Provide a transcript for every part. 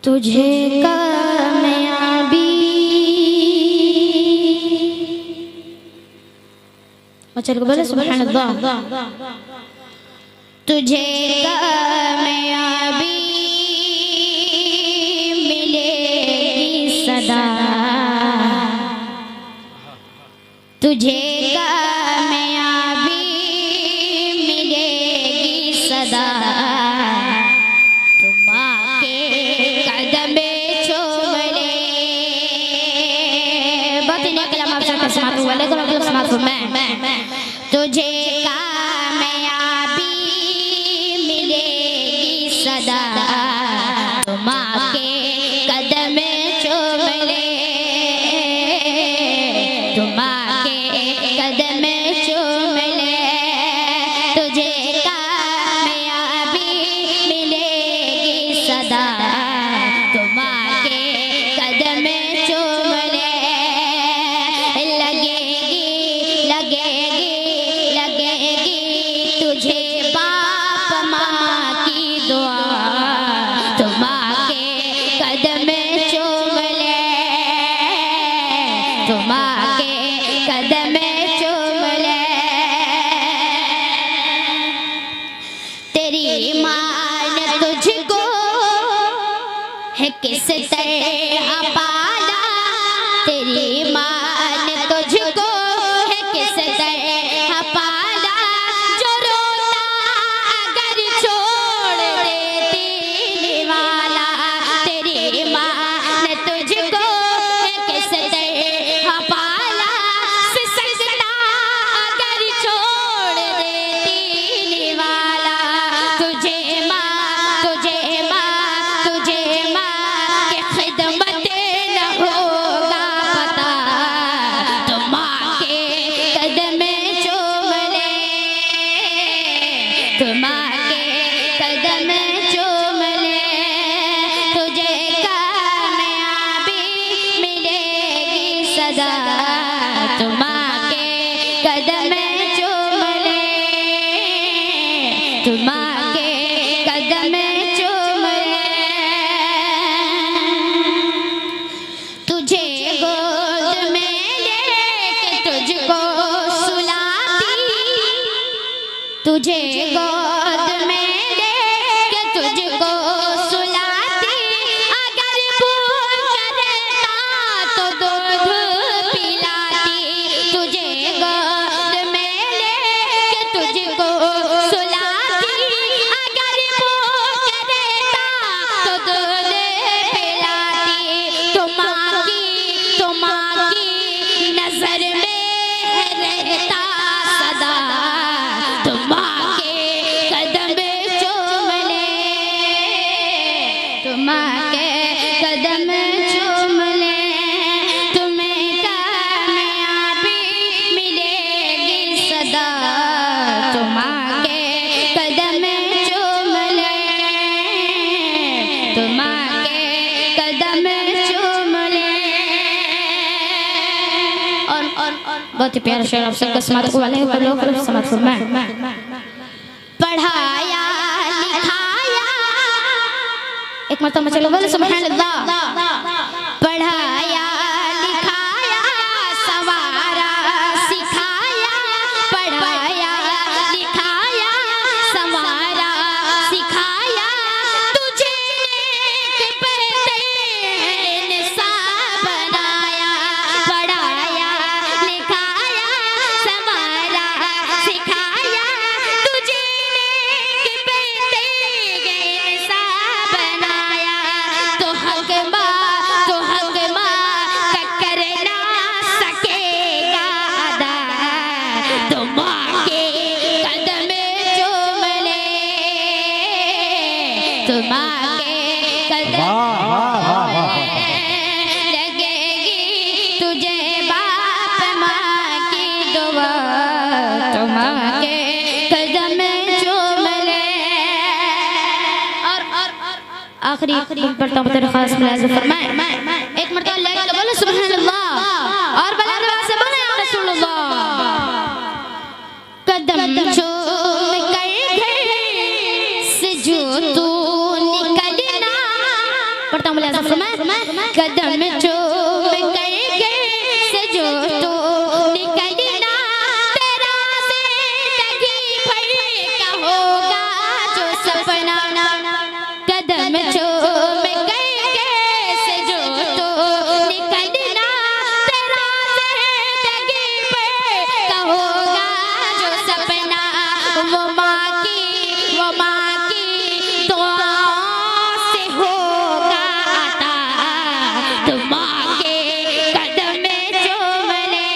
तुझे कामयाबी चल बोले सुभान अल्लाह। तुझे कामयाबी मिलेगी सदा, तुझे कामयाबी मिलेगी सदा। तुम आके कदम चूम ले। बहुत ही नेक कलाम आपसे समात हुआ लेकिन मतलब समात हुआ मैं तुझे कामयाबी मिलेगी सदा। तुम आके कदम चूम ले, तुम आके कदम चूम ले। तुझे कामयाबी मिलेगी सदा, तुम आके कदम चूम ले। लगेगी लगेगी लगेगी तुझे बाप माँ की दुआ। तुम आके कदम चूम ले, तुम आके कदम चूम ले। तेरी माँ ने तुझको है किस तरह पाला, तेरी माँ ने तुझको है किस तरह पाला। जो रोता अगर छोड़ देती वाला, तेरी माँ ने तुझको है किस तरह पाला। सिसकता अगर छोड़ देती वाला, तुझे माँ तुझे माँ तुझे माँ की खिदमत न होगा पता। तुम आके कदम चूम ले, तुम आके कदम चूम ले। तुझे कामयाबी मिलेगी सदा, तुम आके कदम चूम ले, तुम आके कदम चूम ले। तुझे गोद में लेके तुझको सुलाती, तुझे गोद में लेके तुझको सुलाती। अगर भूख रहता तो दूध पिलाती, तुझे गोद में लेके तुझको सुलाती। अगर भूख रहता तो दूध पिलाती। तुम की नजर में रहता सदा, तुम आके कदम चूम ले, तुम आके कदम चूम ले। तुम्हें कामयाबी मिलेगी सदा, तुम आके कदम चूम ले, तुम आके कदम चूम ले। और बहुत ही प्यारा शेर आप सबका समात वाले हैं लोग समात फरमाएं। पढ़ाया लिखाया एक मरतबा चलो बोले सुभान अल्लाह। पढ़ाया लिखाया सवारा सिखाया, पढ़ाया लिखाया सवारा सिखाया। तुझे नेक पहले इंसान बनाया, पढ़ाया लिखाया सवारा सिखाया। तुझे नेक पहले इंसान बनाया। तो हक माँ टक्कर ना सकेगा अदा। तुम आके कदम चूम ले, तुम आके कदम लगेगी तुझे बाप माँ की दुआ। तुम आके कदम चूम ले। और आखिरी पढ़ता हूँ तेरे खास मुलाज़ फरमाए। एक मरतबा लेके बोलो सुभान अल्लाह और बुलंद आवाज़ से बोले या रसूल अल्लाह। कदम चूम कर घर से जो तू निकलना, पढ़ता हूँ मुलाज़ा फरमाए कदम चूम करके सजो तो निकलना तेरा जिंदगी भर का होगा जो सपना कदम चूम करके सजो तो निकलना तेरा जिंदगी भर का होगा जो सपना वो माँ की दुआओं से होगा आता तो माँ के कदम चूम ले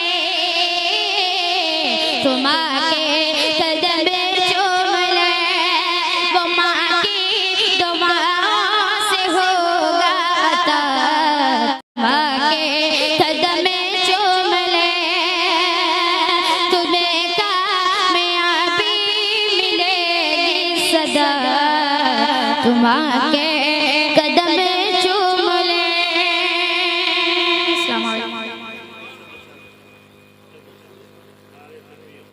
तो माँ के कदम चूम ले वो माँ की दुआओं से होगा आता माँ के कदम चूम ले तुम्हें कामयाबी मिलेगी सदा तुम के